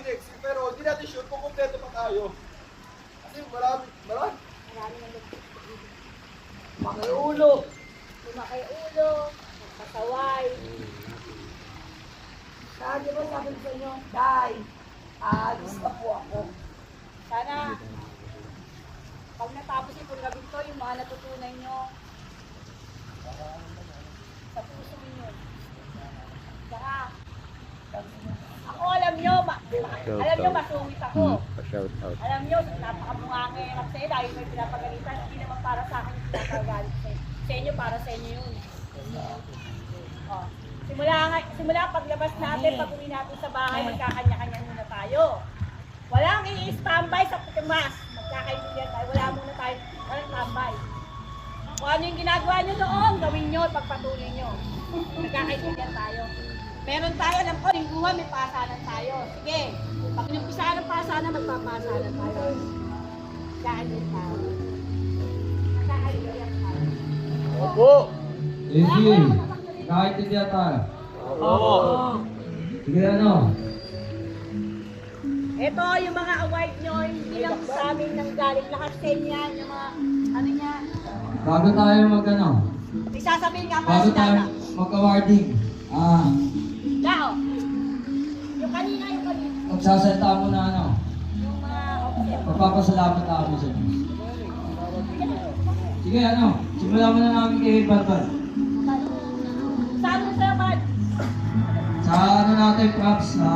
next week, pero hindi natin sure kung kompleto pa tayo. Kasi marami. Marami ng Makiulo. lumakay ulo, nagpasaway. Sabi ko sa inyo, Day, alis na po ako. Sana, pag natapos yung gabi to, yung mga natutunan nyo, sa puso ninyo. Saka, ako alam nyo, alam nyo masungit ako. Pa-shout out. Alam nyo, napakabungangirap sa'yo dahil may pinapagalitan. Hindi naman para sa akin yung pinapagalit sa'yo. Sa inyo, para sa inyo yun. Oh. Simula paglabas natin, pag uwi natin sa bahay, magkakanya-kanya muna tayo. Walang i-standby sa Putimas. Magkakaibigan tayo. Walang standby. Kung ano yung ginagawa nyo noon, gawin nyo, pagpatuloy nyo. Magkakaibigan tayo. Meron tayo, alam ko, lingguhan, may pasanan tayo. Sige, pag inumpisahan ng pasanan, magpapasanan tayo. Magkakaibigan tayo. Magkakaibigan tayo. Opo. Easy. Nakaintindihan tayo. Opo. Sige ano? Ito yung mga award nyo, hindi lang sa amin nang galing lahat sa inyo yan, yung mga, ano yan. Bago tayo mag-ano? May sasabihin nga pala Bago si tayo Dana. mag-awarding. Lao. Yung kanina. Magsasalita mo na ano? Yung mga officer. Magpapasalamat ako sa Diyos. Sige ano? Simulan mo na namin kay Badbad. Saan mo sa bad? Sa ano natin props na